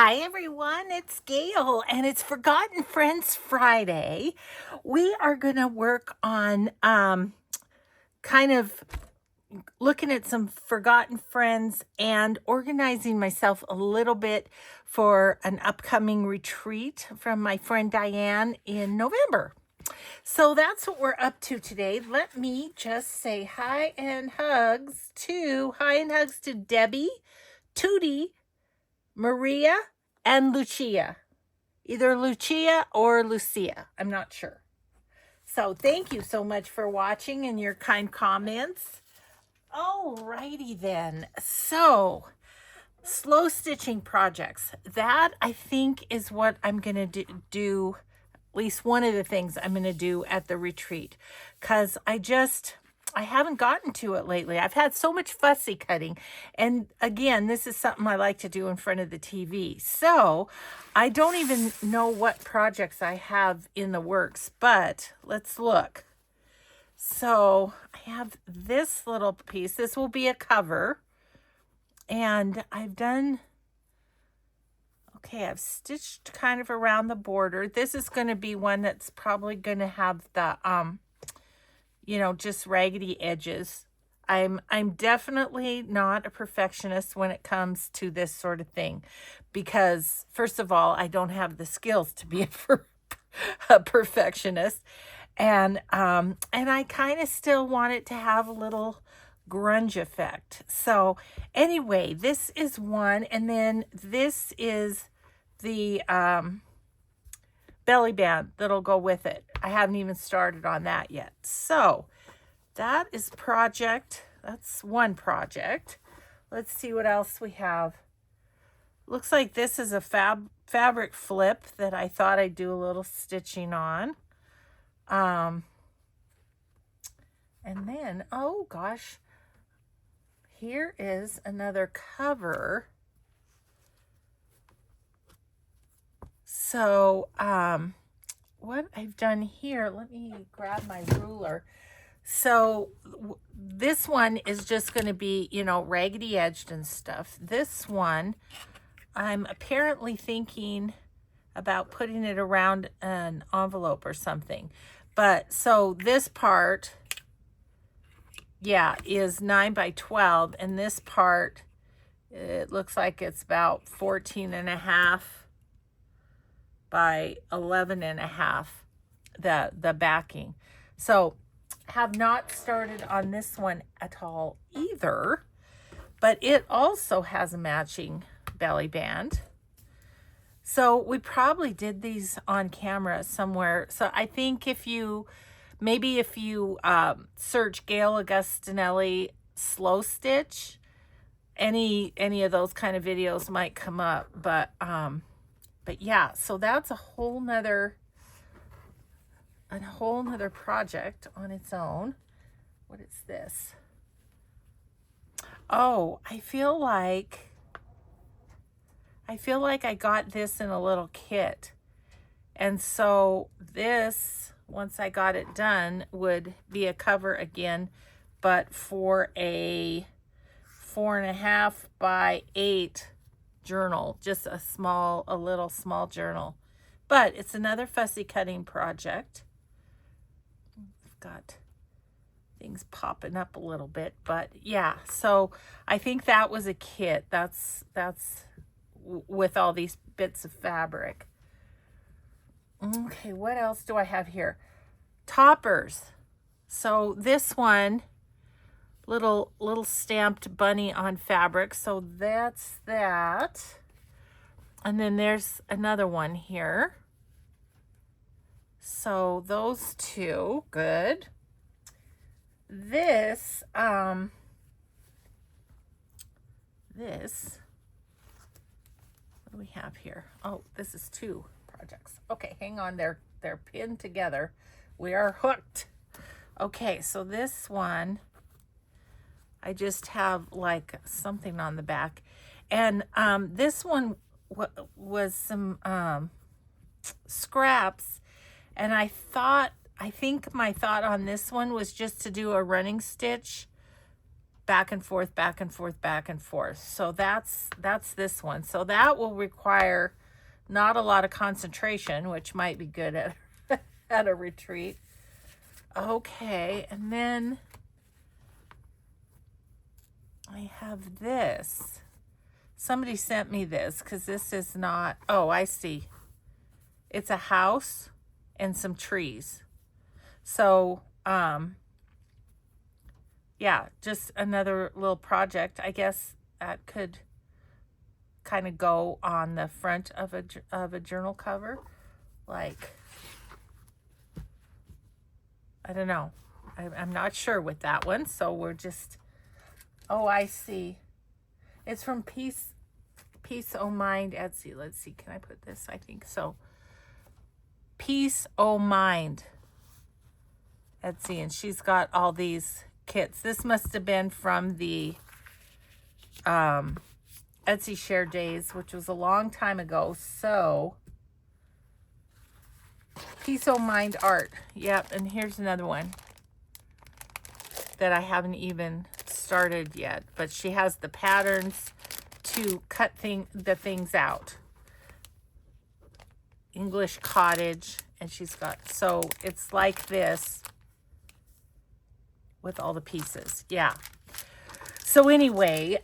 Hi everyone, it's Gail and it's Forgotten Friends Friday. We are going to work on kind of looking at some forgotten friends and organizing myself a little bit for an upcoming retreat from my friend Diane in November. So that's what we're up to today. Let me just say hi and hugs to Debbie, Tootie, Maria, and Lucia. Either Lucia or Lucia. I'm not sure. So thank you so much for watching and your kind comments. Alrighty then. So slow stitching projects. That I think is what I'm going to do. At least one of the things I'm going to do at the retreat. Because I haven't gotten to it lately. I've had so much fussy cutting. And again, this is something I like to do in front of the TV. So I don't even know what projects I have in the works, but let's look. So I have this little piece. This will be a cover. And I've stitched kind of around the border. This is going to be one that's probably going to have the, just raggedy edges. I'm definitely not a perfectionist when it comes to this sort of thing, because first of all, I don't have the skills to be a perfectionist, and I kind of still want it to have a little grunge effect. So anyway, this is one, and then this is the belly band that'll go with it. I haven't even started on that yet. So that's one project. Let's see what else we have. Looks like this is a fabric flip that I thought I'd do a little stitching on. And then, oh gosh, here is another cover. So, what I've done here, let me grab my ruler. So this one is just going to be, raggedy edged and stuff. This one, I'm apparently thinking about putting it around an envelope or something. But so this part, is 9 by 12. And this part, it looks like it's about 14.5 by 11.5, the backing. So have not started on this one at all either, but it also has a matching belly band. So we probably did these on camera somewhere. So I think if you search Gail Augustinelli slow stitch, any of those kind of videos might come up. But yeah, so that's a whole nother project on its own. What is this? Oh, I feel like I got this in a little kit. And so this, once I got it done, would be a cover again, but for a 4.5 by 8 journal, just a little small journal. But it's another fussy cutting project. I've got things popping up a little bit, but yeah, so I think that was a kit. That's with all these bits of fabric. Okay, what else do I have here? Toppers. So this one, little stamped bunny on fabric. So that's that. And then there's another one here. So those two, good. This, what do we have here? Oh, this is two projects. Okay, hang on, they're pinned together. We are hooked. Okay, so this one, I just have like something on the back. And this one was some scraps. And I think my thought on this one was just to do a running stitch back and forth, back and forth, back and forth. So that's this one. So that will require not a lot of concentration, which might be good at at a retreat. Okay, and then I have this. Somebody sent me this because this is not, oh, I see. It's a house and some trees. So, yeah, just another little project. I guess that could kind of go on the front of a journal cover. Like, I don't know. I'm not sure with that one. So we're just, oh, I see. It's from Peace O' Mind Etsy. Let's see. Can I put this? I think so. Peace O' Mind Etsy. And she's got all these kits. This must have been from the Etsy Share Days, which was a long time ago. So, Peace O' Mind Art. Yep. And here's another one that I haven't even started yet. But she has the patterns to cut the things out. English cottage, and she's got, so it's like this with all the pieces. Yeah. So anyway,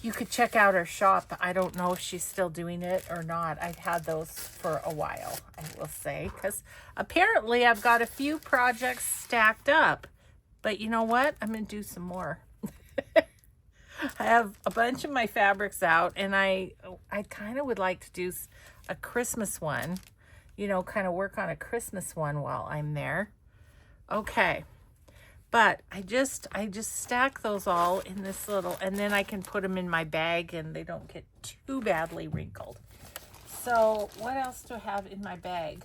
you could check out her shop. I don't know if she's still doing it or not. I've had those for a while, I will say, because apparently I've got a few projects stacked up. But you know what? I'm going to do some more. I have a bunch of my fabrics out, and I kind of would like to do a Christmas one, you know, kind of work on a Christmas one while I'm there. Okay. But I just stack those all in this little, and then I can put them in my bag and they don't get too badly wrinkled. So what else do I have in my bag?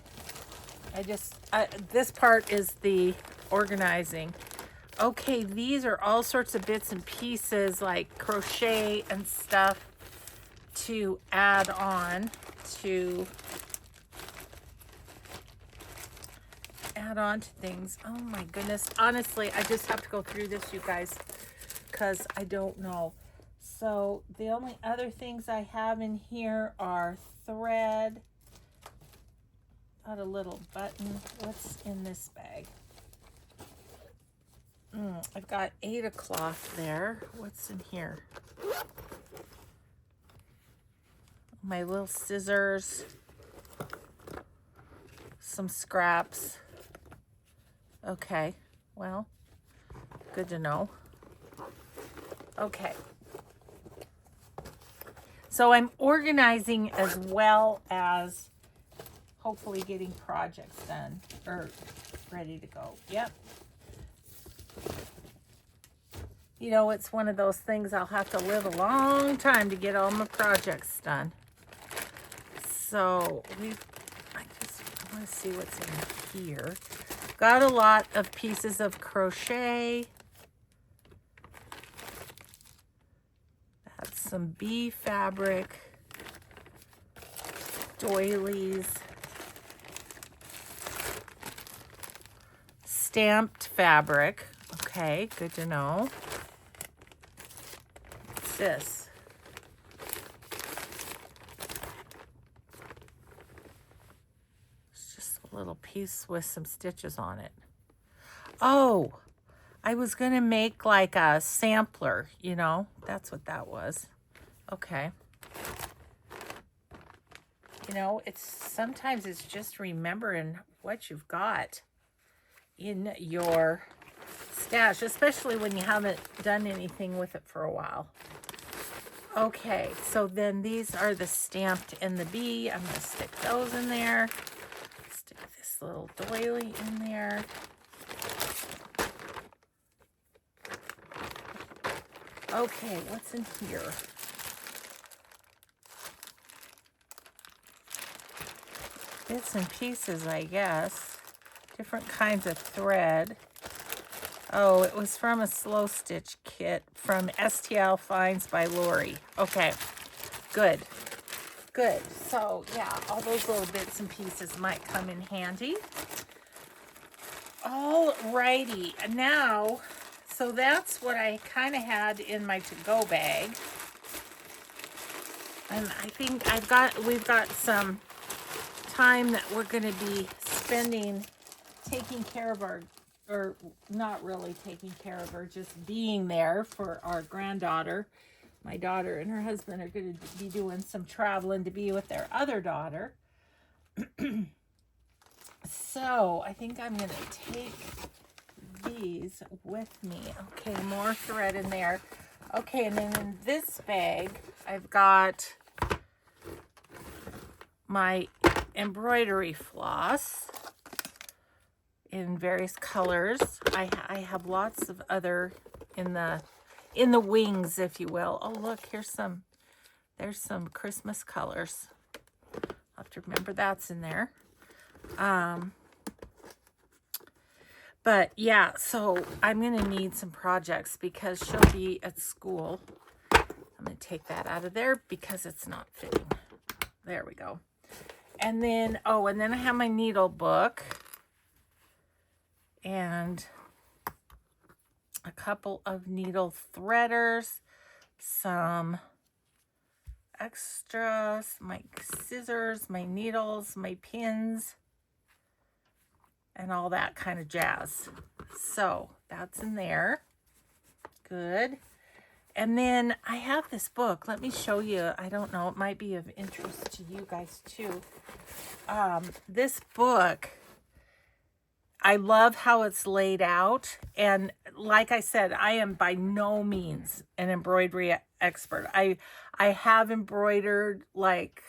This part is the organizing. Okay, these are all sorts of bits and pieces like crochet and stuff to add on to things. Oh my goodness. Honestly, I just have to go through this, you guys, because I don't know. So the only other things I have in here are thread. Got a little button. What's in this bag? I've got Ada cloth there. What's in here? My little scissors. Some scraps. Okay, well, good to know. Okay. So I'm organizing as well as hopefully getting projects done or ready to go. Yep. You know, it's one of those things I'll have to live a long time to get all my projects done. So I just want to see what's in here. Got a lot of pieces of crochet. That's some bee fabric, doilies, stamped fabric. Okay, good to know. What's this? It's just a little piece with some stitches on it. Oh, I was going to make like a sampler, you know. That's what that was. Okay. You know, sometimes it's just remembering what you've got in your stash, especially when you haven't done anything with it for a while. Okay, so then these are the stamped and the bee. I'm going to stick those in there. Stick this little doily in there. Okay, what's in here? Bits and pieces, I guess. Different kinds of thread. Oh, it was from a slow stitch kit from STL Finds by Lori. Okay, good. Good. So, yeah, all those little bits and pieces might come in handy. All righty. Now, so that's what I kind of had in my to-go bag. And I think we've got some time that we're going to be spending taking care of or not really taking care of her, just being there for our granddaughter. My daughter and her husband are going to be doing some traveling to be with their other daughter. So I think I'm going to take these with me. Okay, more thread in there. Okay, and then in this bag, I've got my embroidery floss in various colors. I have lots of other in the wings, if you will. Oh, look, there's some Christmas colors. I'll have to remember that's in there. But yeah, so I'm going to need some projects because she'll be at school. I'm going to take that out of there because it's not fitting. There we go. And then, and then I have my needle book and a couple of needle threaders, some extras, my scissors, my needles, my pins, and all that kind of jazz. So that's in there. Good. And then I have this book. Let me show you. I don't know. It might be of interest to you guys too. This book, I love how it's laid out. And like I said, I am by no means an embroidery expert. I have embroidered like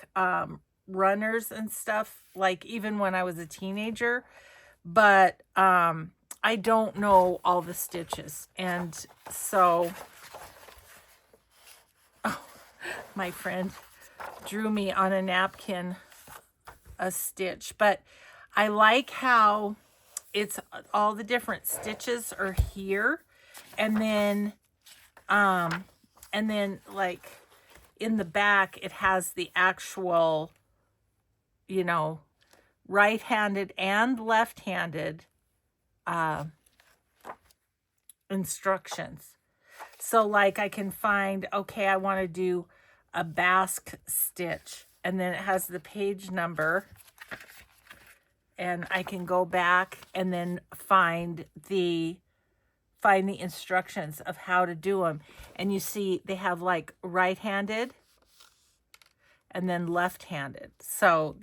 runners and stuff, like even when I was a teenager. But I don't know all the stitches. And so, my friend drew me on a napkin a stitch. But I like how it's all the different stitches are here. And then like in the back, it has the actual, right-handed and left-handed instructions. So like I can find, okay, I want to do a basque stitch, and then it has the page number, and I can go back and then find the instructions of how to do them. And you see they have like right-handed and then left-handed. So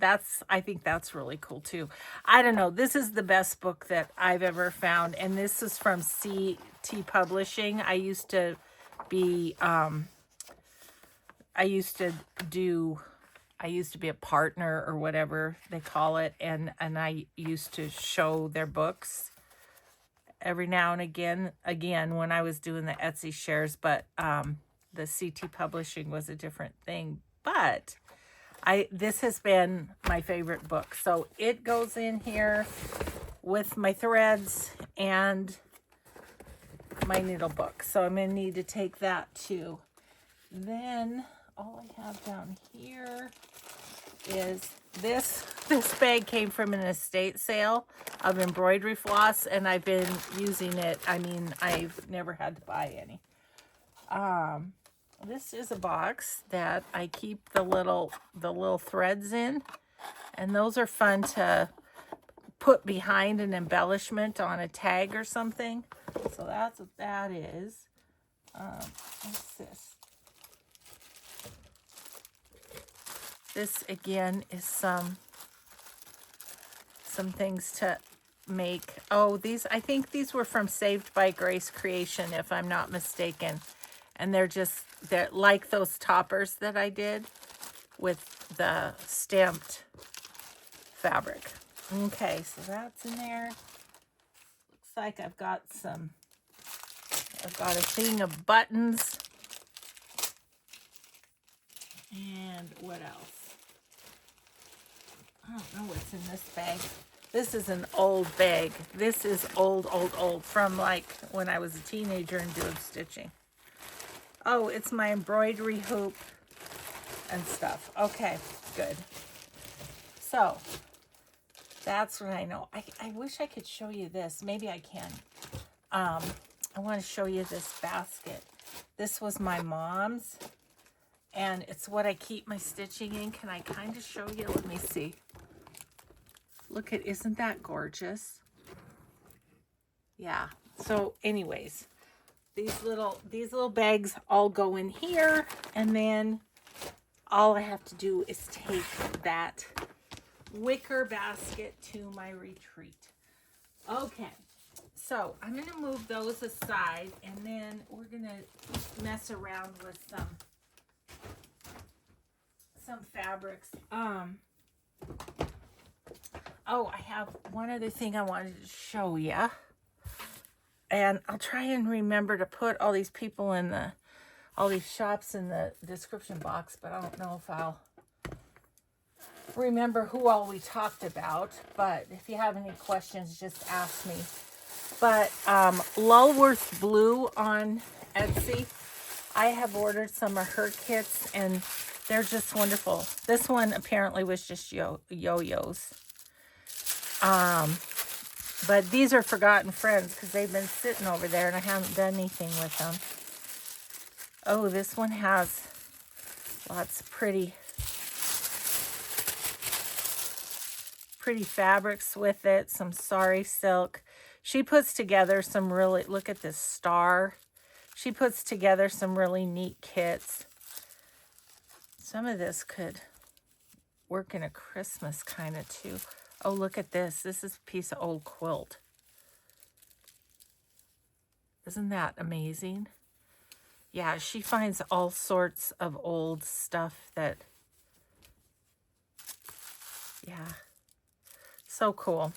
I think that's really cool too. I don't know. This is the best book that I've ever found. And this is from CT Publishing. I used to be a partner or whatever they call it. And I used to show their books every now and again when I was doing the Etsy shares, but the CT Publishing was a different thing. But this has been my favorite book. So it goes in here with my threads and my needle book. So I'm going to need to take that too. Then all I have down here is this bag came from an estate sale of embroidery floss, and I've been using it. I mean, I've never had to buy any. This is a box that I keep the little threads in, and those are fun to put behind an embellishment on a tag or something. So that's what that is. What's this? This again is some things to make. Oh, I think these were from Saved by Grace Creation, if I'm not mistaken. And they're like those toppers that I did with the stamped fabric. Okay, so that's in there. Looks like I've got a thing of buttons. And what else? I don't know what's in this bag. This is an old bag. This is old from like when I was a teenager and doing stitching. Oh, it's my embroidery hoop and stuff. Okay, good. So that's what I know. I wish I could show you this. Maybe I can. I want to show you this basket. This was my mom's, and it's what I keep my stitching in. Can I kind of show you? Let me see. Look at, isn't that gorgeous? Yeah. So anyways, these little bags all go in here, and then all I have to do is take that wicker basket to my retreat. Okay. So I'm going to move those aside, and then we're going to mess around with some fabrics. Oh, I have one other thing I wanted to show you. And I'll try and remember to put all these people in all these shops in the description box, but I don't know if I'll remember who all we talked about. But if you have any questions, just ask me. But Lulworth Blue on Etsy, I have ordered some of her kits, and they're just wonderful. This one apparently was just yo-yos. But these are Forgotten Friends because they've been sitting over there and I haven't done anything with them. Oh, this one has lots of pretty fabrics with it. Some sari silk. She puts together some really, look at this star. She puts together some really neat kits. Some of this could work in a Christmas kind of too. Oh, look at this. This is a piece of old quilt. Isn't that amazing? Yeah, she finds all sorts of old stuff that, yeah, so cool.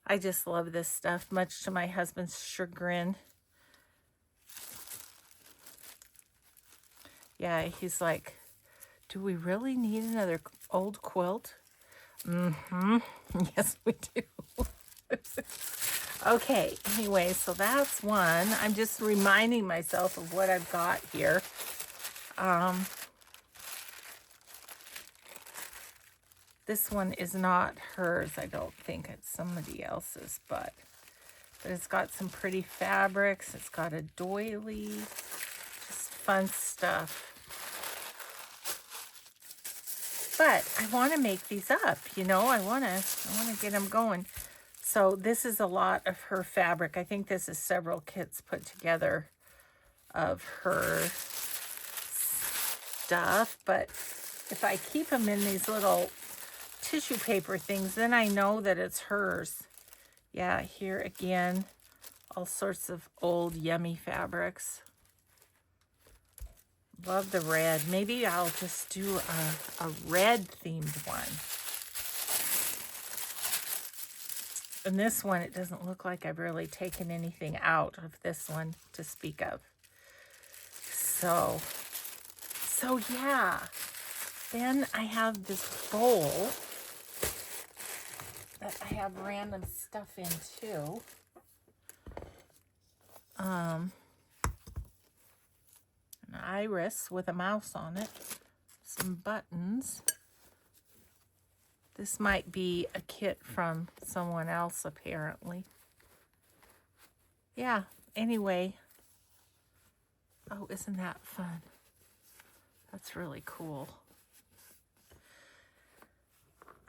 I just love this stuff, much to my husband's chagrin. Yeah, he's like, do we really need another old quilt? Mm-hmm. Yes, we do. Okay, anyway, so that's one. I'm just reminding myself of what I've got here. This one is not hers, I don't think. It's somebody else's, but it's got some pretty fabrics. It's got a doily. Just fun stuff. But I want to make these up, you know. I want to get them going. So this is a lot of her fabric. I think this is several kits put together of her stuff. But if I keep them in these little tissue paper things, then I know that it's hers. Yeah, here again, all sorts of old yummy fabrics. Love the red. Maybe I'll just do a red themed one. And this one, it doesn't look like I've really taken anything out of this one to speak of. So yeah. Then I have this bowl that I have random stuff in too. An iris with a mouse on it. Some buttons. This might be a kit from someone else, apparently. Yeah, anyway. Oh, isn't that fun? That's really cool.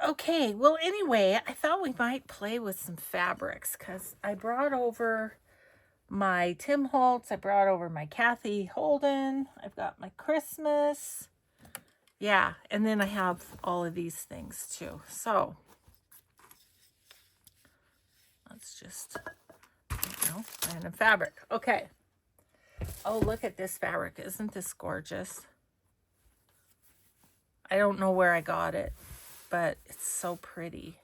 Okay, well, anyway, I thought we might play with some fabrics because I brought over my Tim Holtz. I brought over my Kathy Holden. I've got my Christmas. Yeah, and then I have all of these things too. So let's just, random fabric. Okay. Oh, look at this fabric. Isn't this gorgeous? I don't know where I got it, but it's so pretty.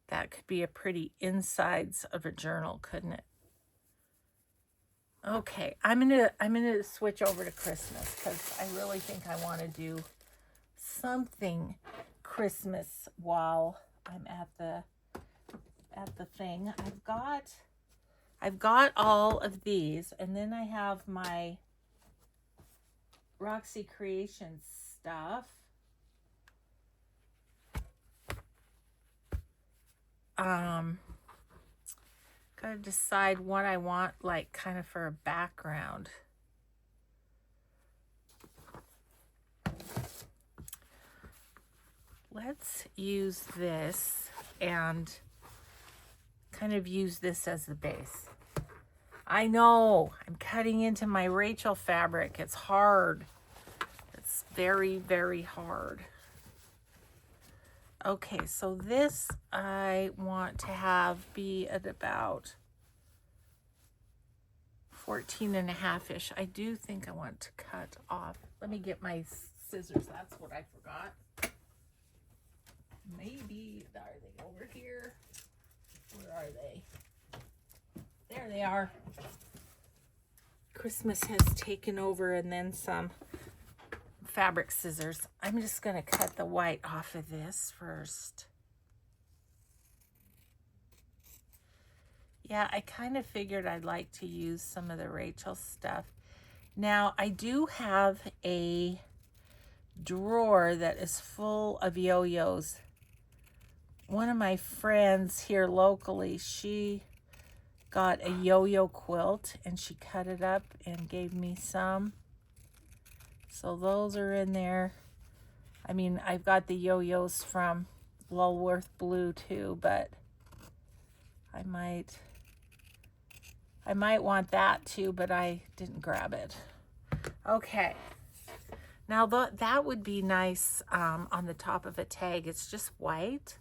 That could be a pretty insides of a journal, couldn't it? Okay, I'm gonna switch over to Christmas because I really think I want to do something Christmas while I'm at the thing. I've got all of these, and then I have my Roxy Creations stuff. Gotta decide what I want, like, kind of for a background. Let's use this and kind of use this as the base. I know, I'm cutting into my Rachel fabric. It's hard. It's very, very hard. Okay, so this I want to have be at about 14.5-ish. I do think I want to cut off. Let me get my scissors. That's what I forgot. Maybe, are they over here? Where are they? There they are. Christmas has taken over and then some. Fabric scissors. I'm just going to cut the white off of this first. Yeah, I kind of figured I'd like to use some of the Rachel stuff. Now, I do have a drawer that is full of yo-yos. One of my friends here locally, she got a yo-yo quilt and she cut it up and gave me some. So those are in there. I mean, I've got the yo-yos from Lulworth Blue too, but I might want that too, but I didn't grab it. Okay. Now that would be nice on the top of a tag. It's just white,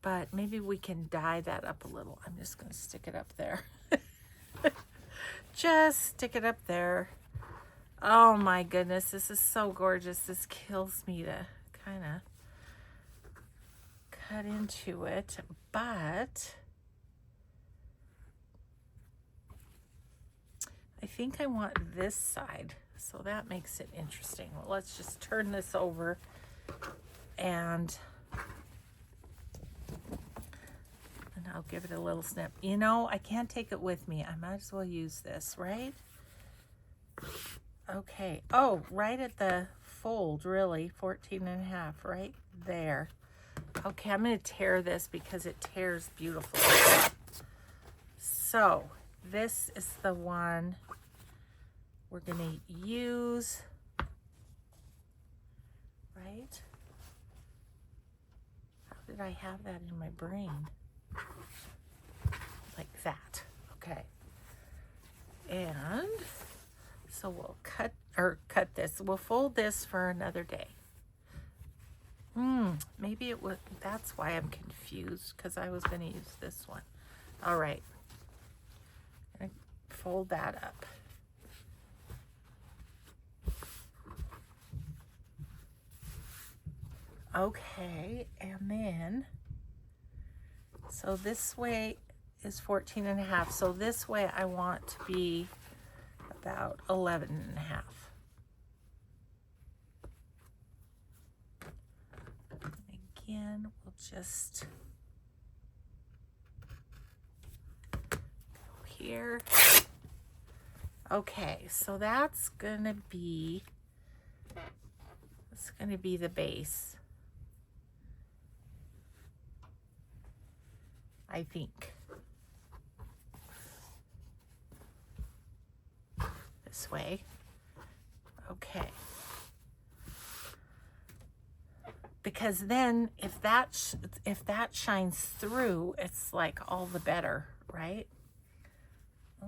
but maybe we can dye that up a little. I'm just going to stick it up there. Just stick it up there. Oh my goodness, this is so gorgeous. This kills me to kind of cut into it, but I think I want this side, so that makes it interesting. Well, let's just turn this over and I'll give it a little snip. You know, I can't take it with me. I might as well use this, right? Okay. Oh, right at the fold, really. 14.5, right there. Okay, I'm going to tear this because it tears beautifully. So, this is the one we're going to use, right? How did I have that in my brain? Like that. Okay. And so we'll cut this. We'll fold this for another day. Maybe it was, that's why I'm confused, because I was going to use this one. All right. I'm going to fold that up. Okay, and then, so this way is 14.5. So this way I want to be about 11.5. Again, we'll just go here. Okay, so that's gonna be the base, I think. This way. Okay. Because then if that shines through, it's like all the better, right?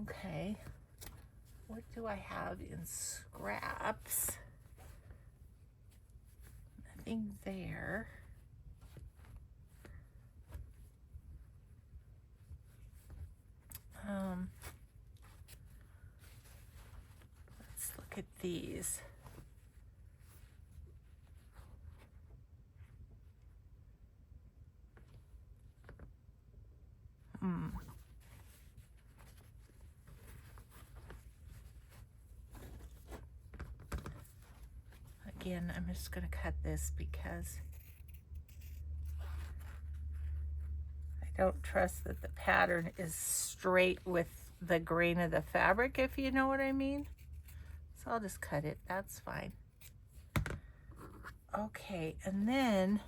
Okay. What do I have in scraps? Nothing there. Let's look at these. Again, I'm just going to cut this because I don't trust that the pattern is straight with the grain of the fabric, if you know what I mean. So I'll just cut it. That's fine. Okay, and then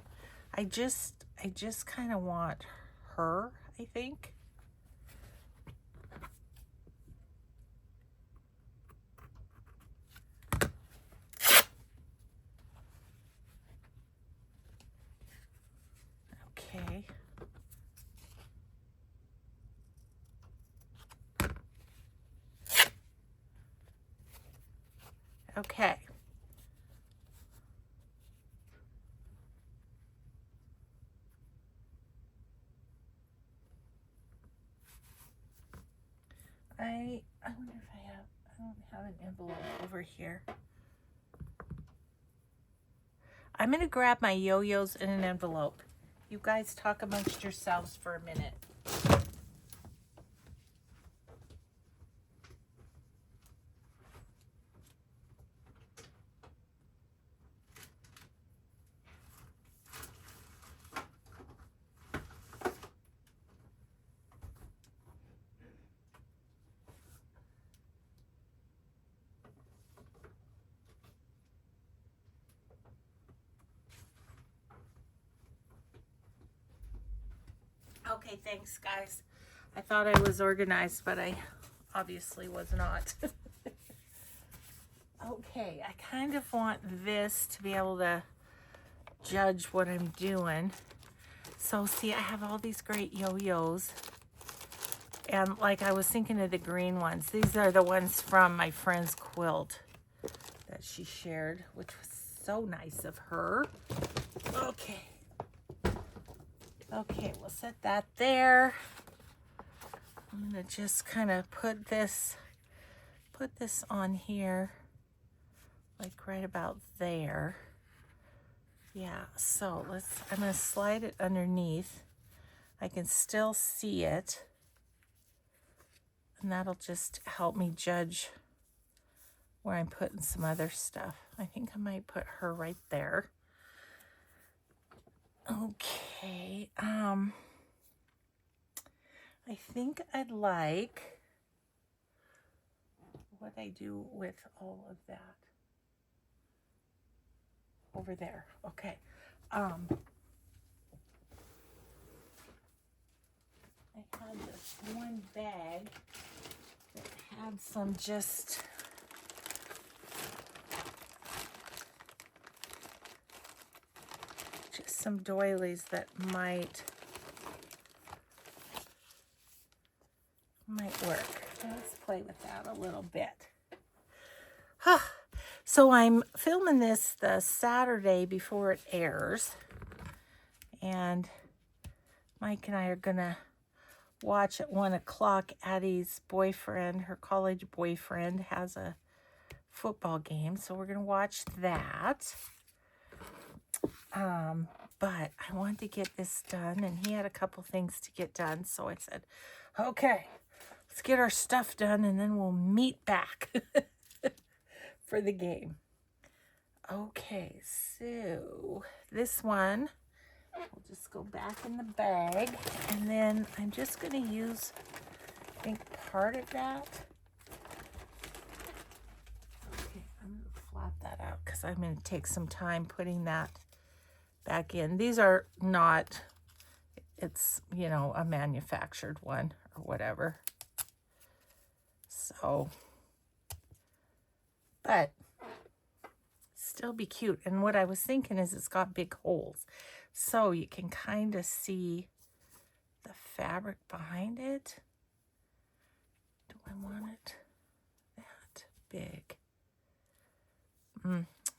I just kind of want her, I think. Okay. I wonder if I don't have an envelope over here. I'm going to grab my yo-yos in an envelope. You guys talk amongst yourselves for a minute. Okay, thanks, guys. I thought I was organized, but I obviously was not. Okay, I kind of want this to be able to judge what I'm doing. So see, I have all these great yo-yos. And like I was thinking of the green ones. These are the ones from my friend's quilt that she shared, which was so nice of her. Okay. Okay, we'll set that there. I'm gonna just kind of put this on here, like right about there. Yeah, so I'm gonna slide it underneath. I can still see it. And that'll just help me judge where I'm putting some other stuff. I think I might put her right there. Okay, I think I'd like, what I do with all of that over there. Okay, I had this one bag that had some just some doilies that might work. Let's play with that a little bit. So I'm filming this the Saturday before it airs, and Mike and I are gonna watch at 1 o'clock. Addie's boyfriend, her college boyfriend, has a football game, so we're gonna watch that. But I wanted to get this done, and he had a couple things to get done, so I said, okay, let's get our stuff done, and then we'll meet back for the game. Okay, so this one, we'll just go back in the bag, and then I'm just going to use, I think, part of that. Okay, I'm going to flap that out because I'm going to take some time putting that back in. These are not, it's, you know, a manufactured one or whatever. So, but still be cute. And what I was thinking is it's got big holes, so you can kind of see the fabric behind it. Do I want it that big?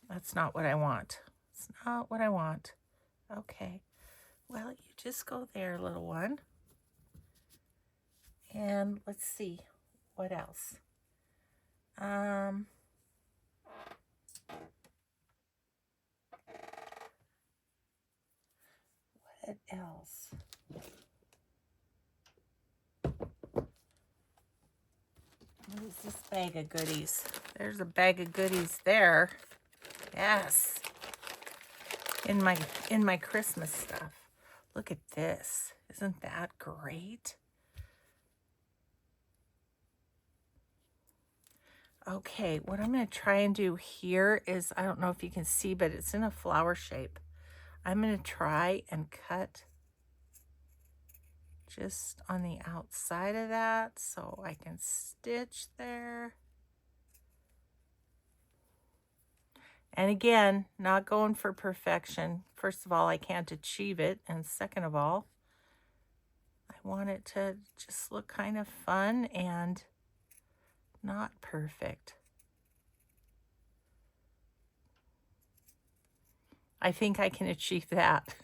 That's not what I want. It's not what I want. Okay, well, you just go there, little one. And let's see, what else? What else? What is this bag of goodies? There's a bag of goodies there. Yes. In my Christmas stuff. Look at this. Isn't that great? Okay, what I'm going to try and do here is, I don't know if you can see, but it's in a flower shape. I'm going to try and cut just on the outside of that so I can stitch there. And again, not going for perfection. First of all, I can't achieve it. And second of all, I want it to just look kind of fun and not perfect. I think I can achieve that.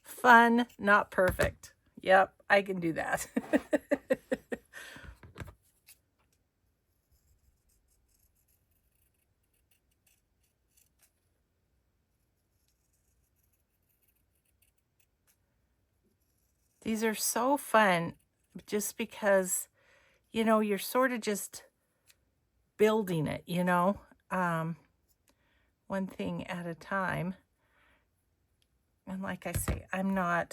Fun, not perfect. Yep, I can do that. These are so fun just because, you know, you're sort of just building it, you know, one thing at a time. And like I say, I'm by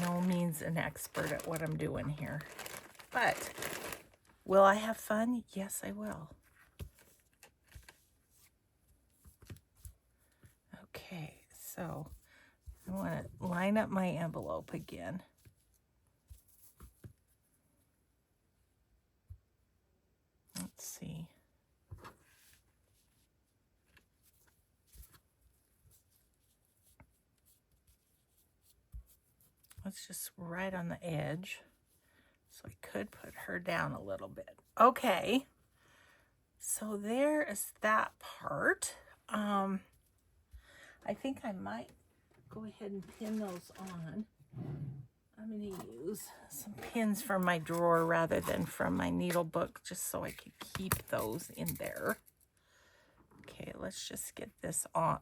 no means an expert at what I'm doing here. But will I have fun? Yes, I will. Okay, so I want to line up my envelope again. Let's see. Let's just right on the edge. So I could put her down a little bit. Okay. So there is that part. I think I might go ahead and pin those on. I'm going to use some pins from my drawer rather than from my needle book, just so I can keep those in there. Okay, let's just get this on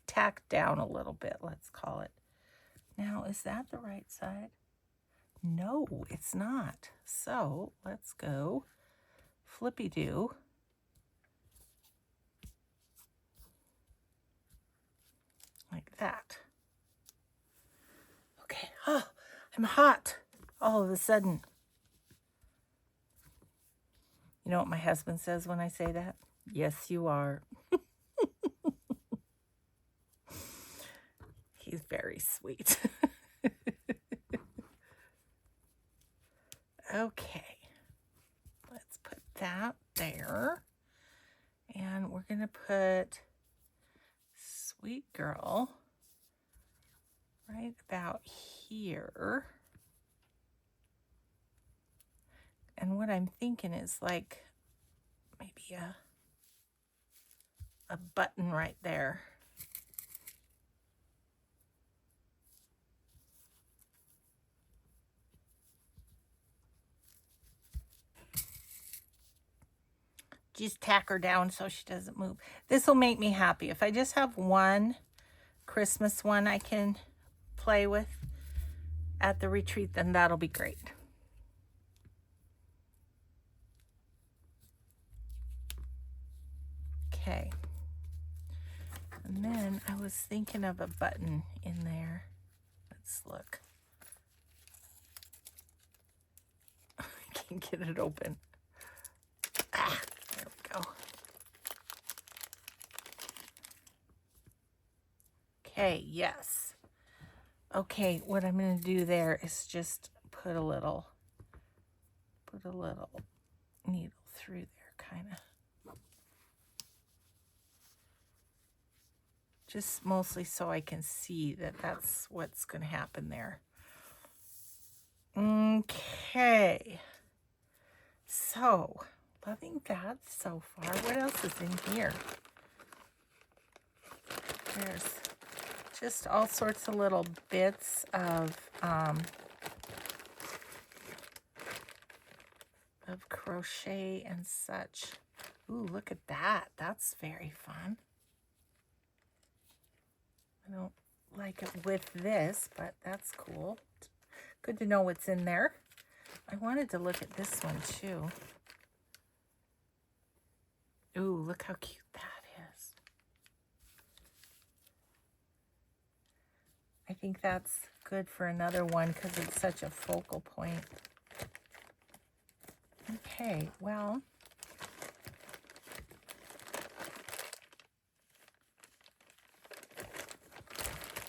tacked down a little bit, let's call it. Now, is that the right side? No, it's not. So let's go flippy-do. Like that. Okay. Oh, I'm hot all of a sudden. You know what my husband says when I say that? Yes, you are. He's very sweet. Okay. Let's put that there. And we're going to put Sweet Girl right about here. And what I'm thinking is like maybe a button right there. Just tack her down so she doesn't move. This will make me happy. If I just have one Christmas one I can play with at the retreat, then that'll be great. Okay. And then I was thinking of a button in there. Let's look. I can't get it open. Ah, there we go. Okay, yes. Okay, what I'm going to do there is just put a little needle through there, kind of. Just mostly so I can see that that's what's going to happen there. Okay. So, loving that so far. What else is in here? There's just all sorts of little bits of crochet and such. Ooh, look at that. That's very fun. I don't like it with this, but that's cool. Good to know what's in there. I wanted to look at this one too. Ooh, look how cute that is. I think that's good for another one because it's such a focal point. Okay, well,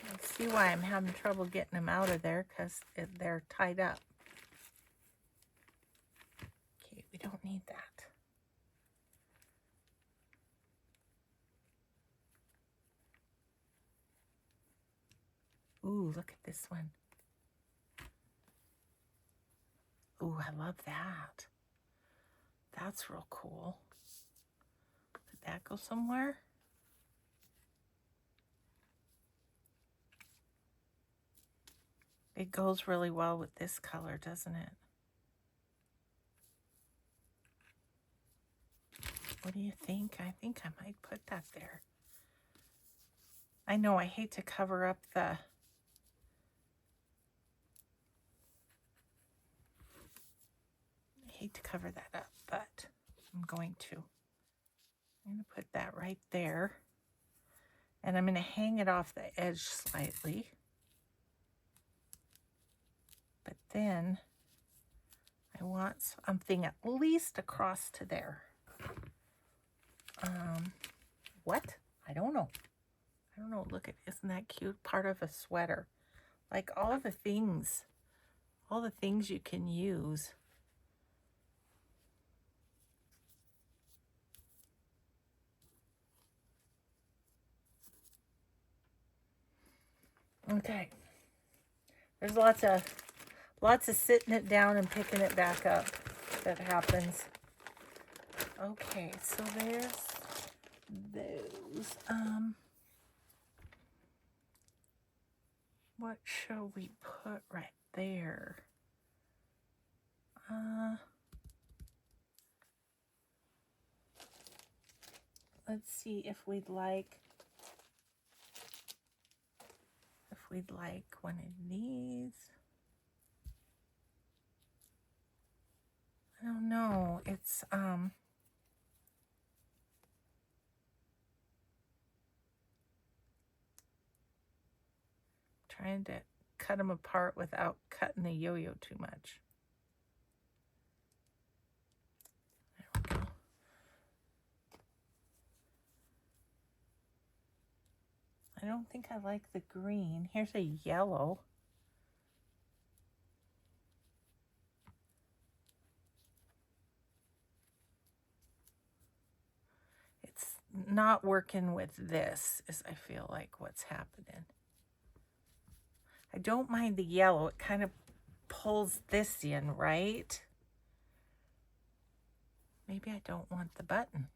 I see why I'm having trouble getting them out of there because they're tied up. Okay, we don't need that. Ooh, look at this one. Ooh, I love that. That's real cool. Put that go somewhere? It goes really well with this color, doesn't it? What do you think? I think I might put that there. I know I hate to cover up the... I hate to cover that up, but I'm going to. I'm going to put that right there. And I'm going to hang it off the edge slightly. But then I want something at least across to there. What? I don't know. I don't know. Look at, isn't that cute? Part of a sweater. Like all the things you can use. Okay. There's lots of sitting it down and picking it back up that happens. Okay, so there's those. What shall we put right there? Let's see if we'd like one of these. I don't know. It's trying to cut them apart without cutting the yo-yo too much. There we go. I don't think I like the green. Here's a yellow. It's not working with this, is I feel like what's happening. I don't mind the yellow. It kind of pulls this in, right? Maybe I don't want the button.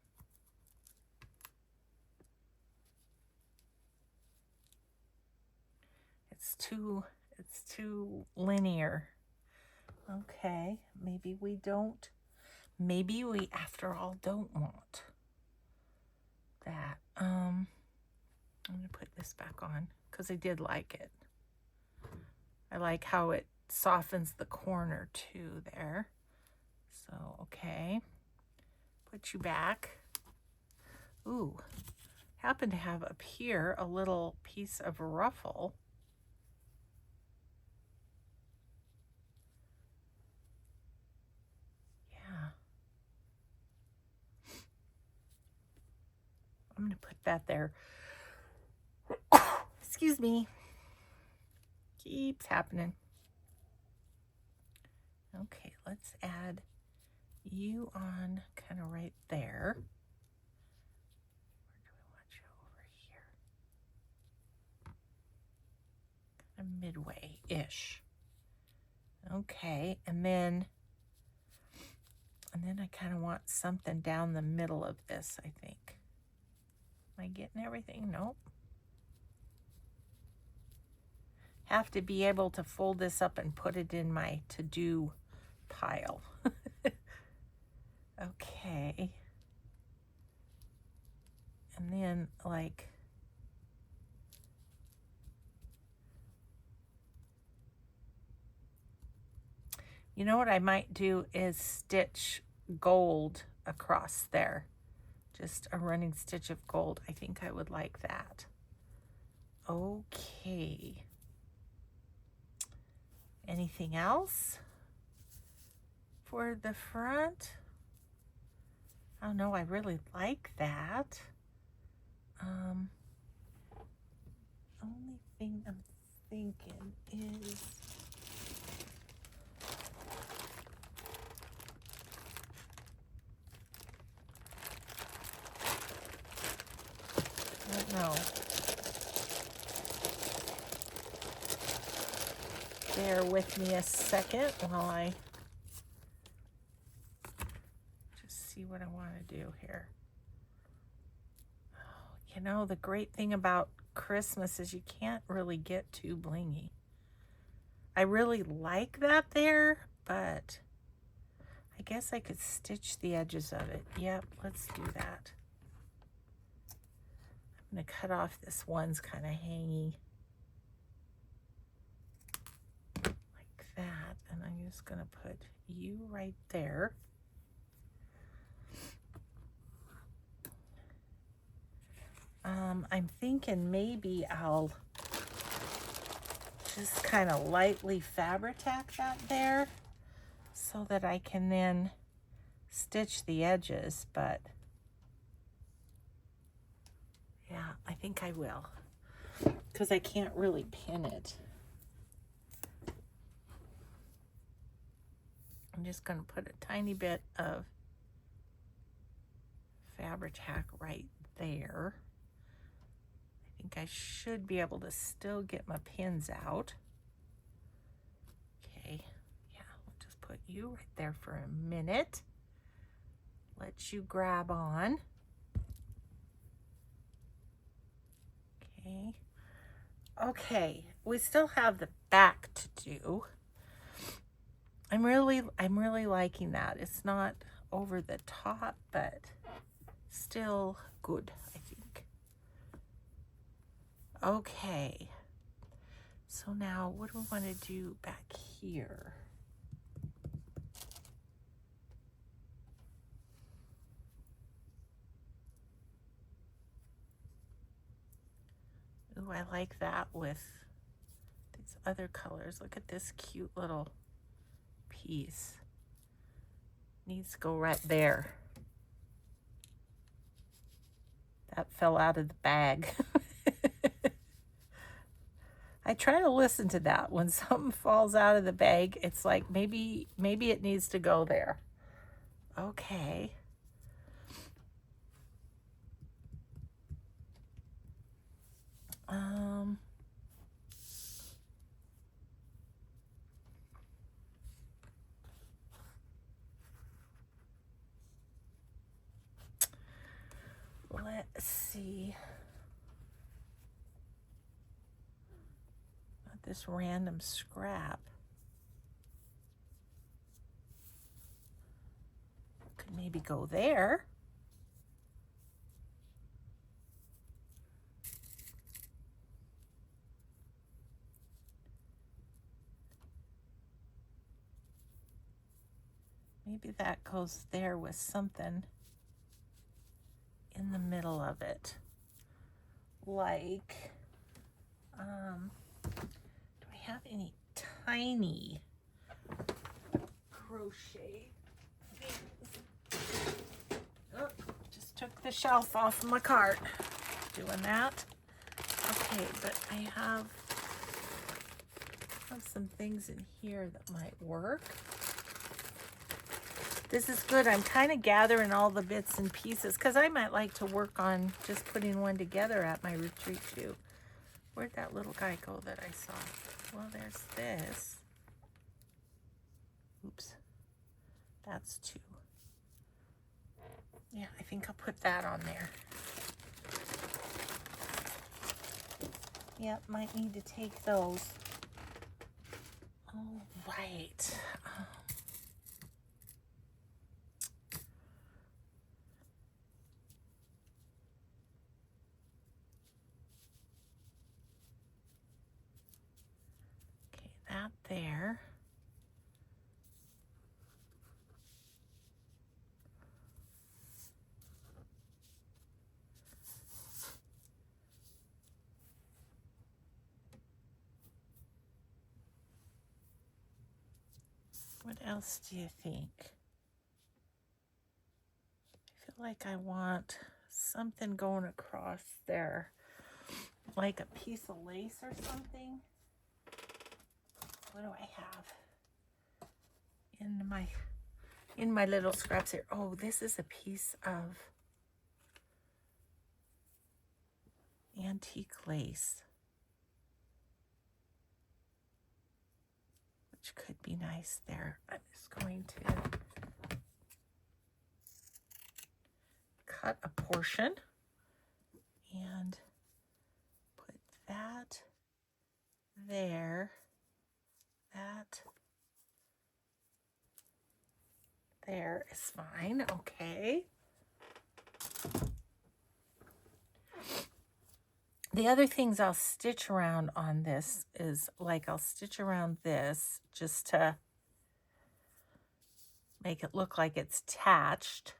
It's too linear. Okay, maybe we after all don't want that. I'm gonna put this back on because I did like it. I like how it softens the corner too there. So, okay. Put you back. Ooh, happen to have up here a little piece of ruffle. Yeah. I'm gonna put that there. Excuse me. Keeps happening. Okay, let's add you on kind of right there. Where do we want you over here? Kind of midway-ish. Okay, and then I kind of want something down the middle of this, I think. Am I getting everything? Nope. Have to be able to fold this up and put it in my to-do pile. Okay. And then, like, you know what I might do is stitch gold across there. Just a running stitch of gold. I think I would like that. Okay. Anything else for the front? Oh no, I really like that. Only thing I'm thinking is I don't know. Bear with me a second while I just see what I want to do here. You know, the great thing about Christmas is you can't really get too blingy. I really like that there, but I guess I could stitch the edges of it. Yep, let's do that. I'm going to cut off this one's kind of hangy. Like that. And I'm just going to put you right there. I'm thinking maybe I'll just kind of lightly fabric-tack that there so that I can then stitch the edges, but yeah, I think I will because I can't really pin it. I'm just going to put a tiny bit of fabric-tack right there. I think I should be able to still get my pins out. Okay, yeah, we'll just put you right there for a minute. Let you grab on. Okay. Okay, we still have the back to do. I'm really liking that. It's not over the top, but still good, I think. Okay. So now what do we want to do back here? Ooh, I like that with these other colors. Look at this cute little piece. Needs to go right there. That fell out of the bag. I try to listen to that. When something falls out of the bag, it's like maybe it needs to go there. Okay. Let's see. Not this random scrap. Could maybe go there. Maybe that goes there with something in the middle of it. Like, do I have any tiny crochet things? Oh, just took the shelf off my cart doing that. Okay, but I have some things in here that might work. This is good. I'm kind of gathering all the bits and pieces because I might like to work on just putting one together at my retreat too. Where'd that little guy go that I saw? Well, there's this. Oops. That's two. Yeah, I think I'll put that on there. Yep, might need to take those. All right. Okay, that there. What else do you think? I feel like I want something going across there, like a piece of lace or something. What do I have in my little scraps here? Oh, this is a piece of antique lace, which could be nice there. I'm just going to cut a portion and put that there. That there is fine. Okay. The other things I'll stitch around on this is, like, I'll stitch around this just to make it look like it's attached.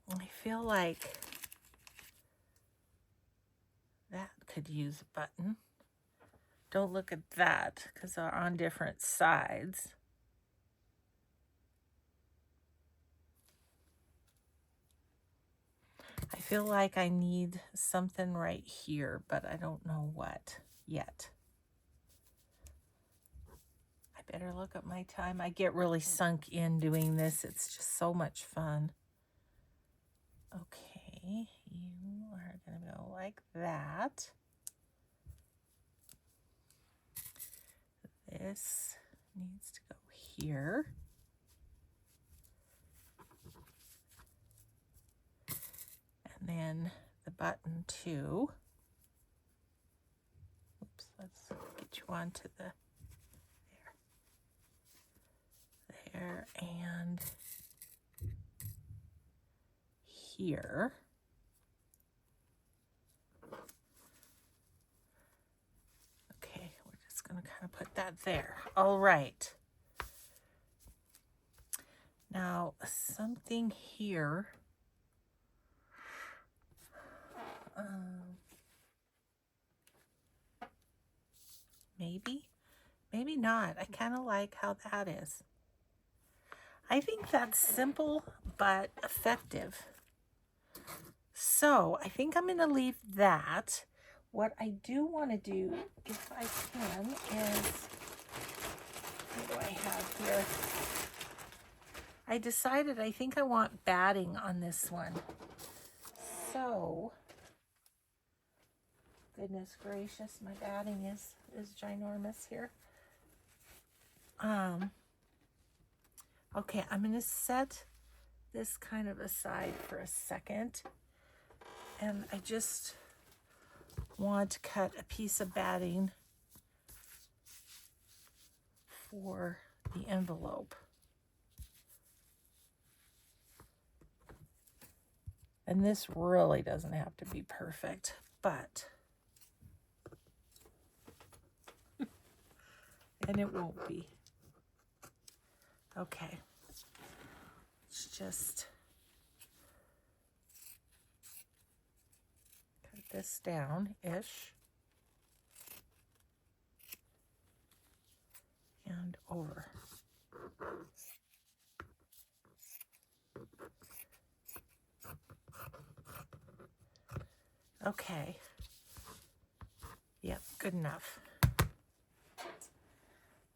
I feel like that could use a button. Don't look at that because they're on different sides. I feel like I need something right here, but I don't know what yet. I better look at my time. I get really sunk in doing this. It's just so much fun. Okay, you are going to go like that. This needs to go here. And then the button too. Oops, let's get you onto the there and here. Okay, we're just going to kind of put that there. All right. Now something here. Maybe not. I kind of like how that is. I think that's simple but effective. So I think I'm going to leave that. What I do want to do, if I can, is, what do I have here? I decided I think I want batting on this one. So, goodness gracious, my batting is ginormous here. Okay, I'm going to set this kind of aside for a second. And I just want to cut a piece of batting for the envelope. And this really doesn't have to be perfect, but and it won't be. Okay. Let's just cut this down-ish. And over. Okay. Yep, good enough.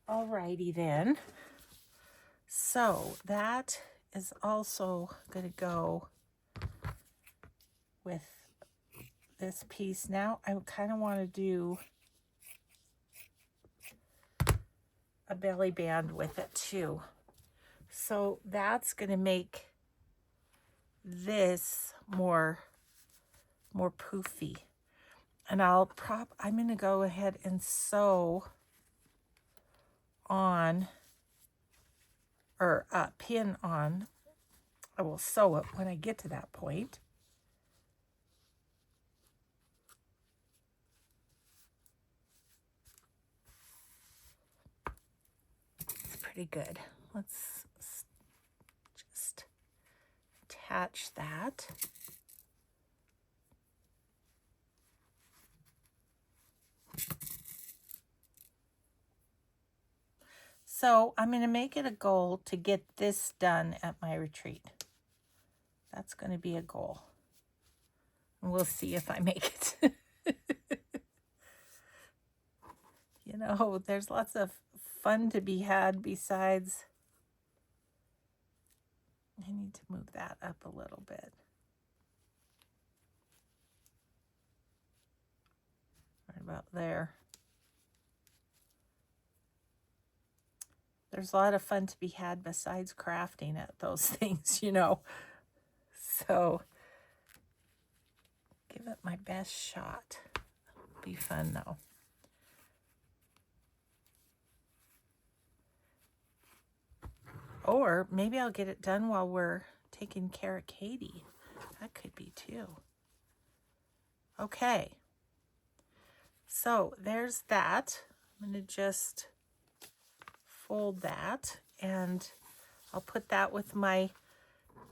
Alrighty then. So that is also going to go with this piece. Now I kind of want to do a belly band with it too. So that's going to make this more poofy. And I'm going to go ahead and sew on, or pin on. I will sew it when I get to that point. It's pretty good. Let's just attach that. So I'm going to make it a goal to get this done at my retreat. That's going to be a goal. And we'll see if I make it. You know, there's lots of fun to be had besides. I need to move that up a little bit. Right about there. There's a lot of fun to be had besides crafting at those things, you know. So it my best shot. Be fun though. Or maybe I'll get it done while we're taking care of Katie. That could be too. Okay. So there's that. I'm going to just fold that and I'll put that with my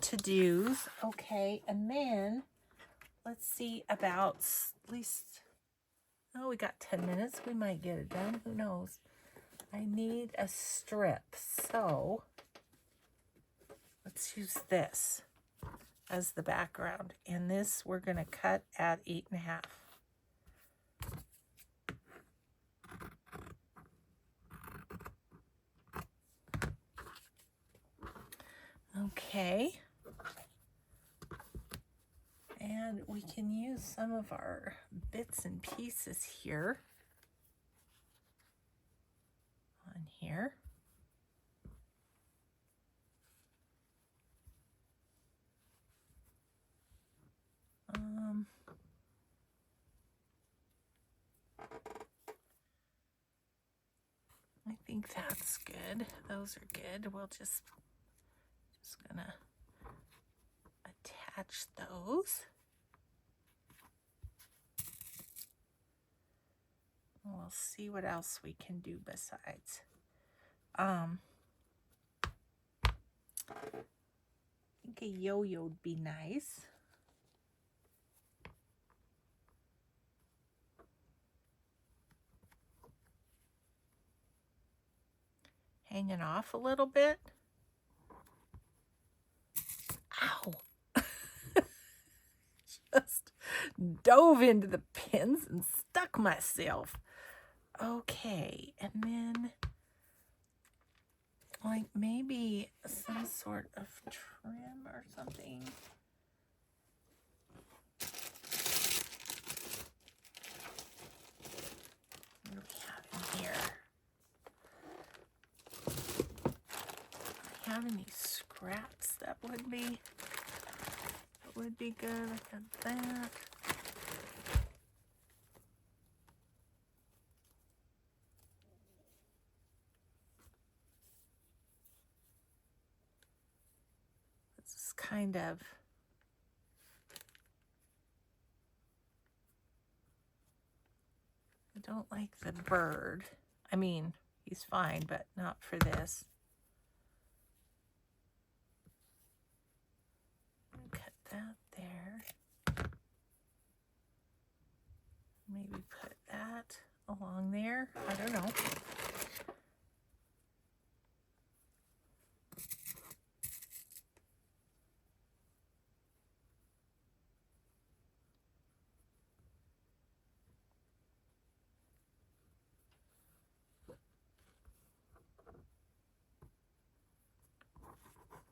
to-dos. Okay, and then let's see about at least, oh, we got 10 minutes. We might get it done. Who knows? I need a strip. So let's use this as the background. And this we're going to cut at 8.5. Okay. And we can use some of our bits and pieces here on here. I think that's good. Those are good. We'll just gonna attach those. We'll see what else we can do besides. I think a yo-yo would be nice. Hanging off a little bit. Ow! Just dove into the pins and stuck myself. Okay, and then like maybe some sort of trim or something. What do we have in here? Do we have any scraps that would be good? I got that. This is kind of I don't like the bird. I mean, he's fine, but not for this. Cut that there. Maybe put that along there. I don't know.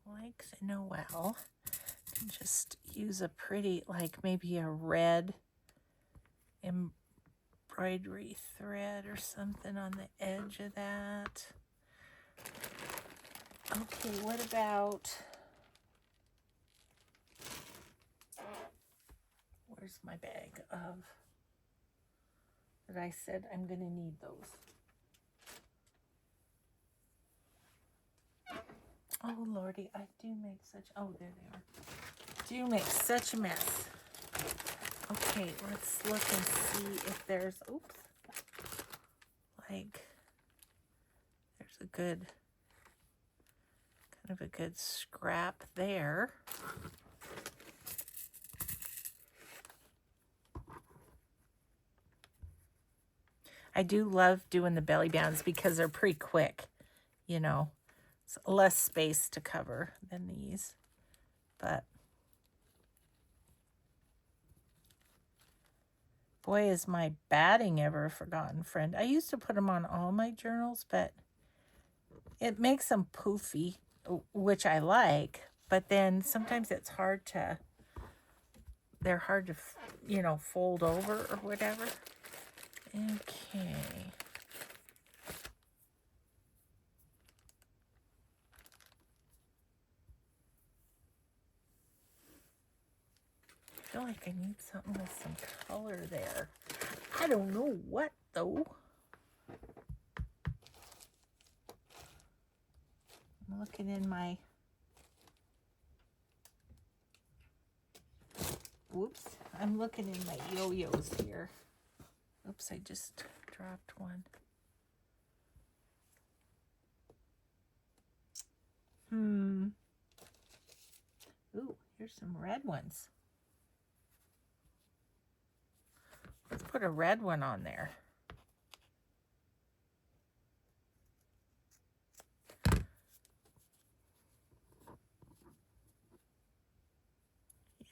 Like Noel, can just use a pretty, like maybe a red embroidery thread or something on the edge of that. Okay, what about, where's my bag of, that I said I'm going to need those. Oh, Lordy, I do make such, oh, there they are. Do make such a mess. Okay, let's look and see if there's, oops, like, there's a good, kind of a good scrap there. I do love doing the belly bands because they're pretty quick, you know. It's less space to cover than these, but boy, is my batting ever a forgotten friend. I used to put them on all my journals, but it makes them poofy, which I like, but then sometimes it's hard to, they're hard to, you know, fold over or whatever. Okay. feel like I need something with some color there. I don't know what though. I'm looking in my, whoops, I'm looking in my yo-yos here. Oops, I just dropped one. Ooh, here's some red ones. Let's put a red one on there.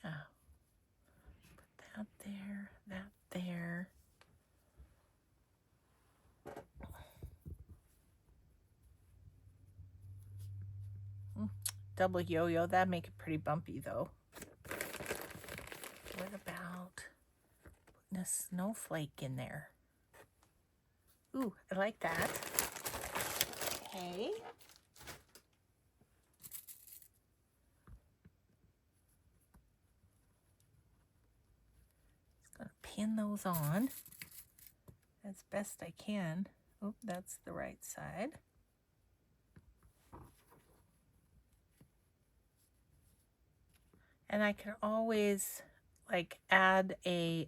Yeah. Put that there, that there. Double yo-yo, that'd make it pretty bumpy though. What about putting a snowflake in there? Ooh, I like that. Okay. Just gonna pin those on as best I can. Oh, that's the right side. And I can always like add a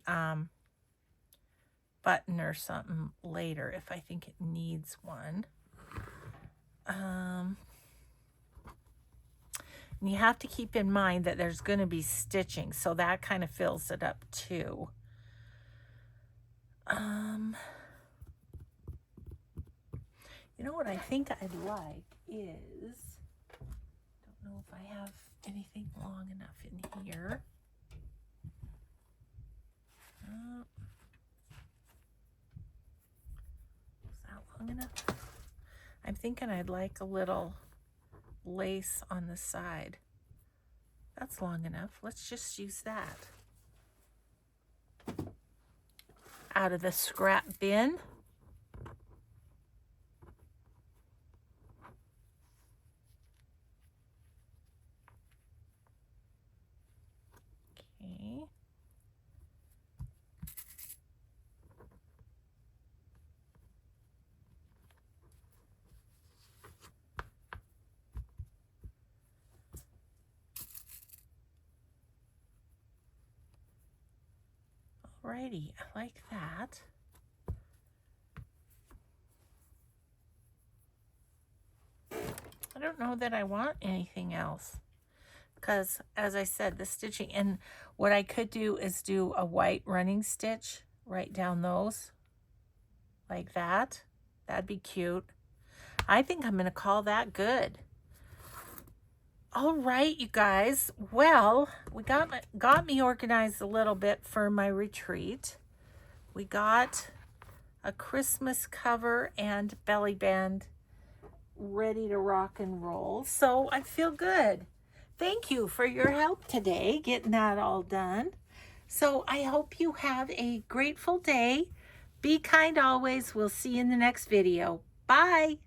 button or something later if I think it needs one. And you have to keep in mind that there's going to be stitching, so that kind of fills it up too. You know what I think I'd like is, don't know if I have anything long enough in here. Is that long enough? I'm thinking I'd like a little lace on the side. That's long enough. Let's just use that. Out of the scrap bin. Okay. Alrighty, I like that. I don't know that I want anything else because, as I said, the stitching, and what I could do is do a white running stitch right down those like that. That'd be cute. I think I'm going to call that good. All right, you guys. Well, we got me organized a little bit for my retreat. We got a Christmas cover and belly band ready to rock and roll. So I feel good. Thank you for your help today, getting that all done. So I hope you have a grateful day. Be kind always. We'll see you in the next video. Bye.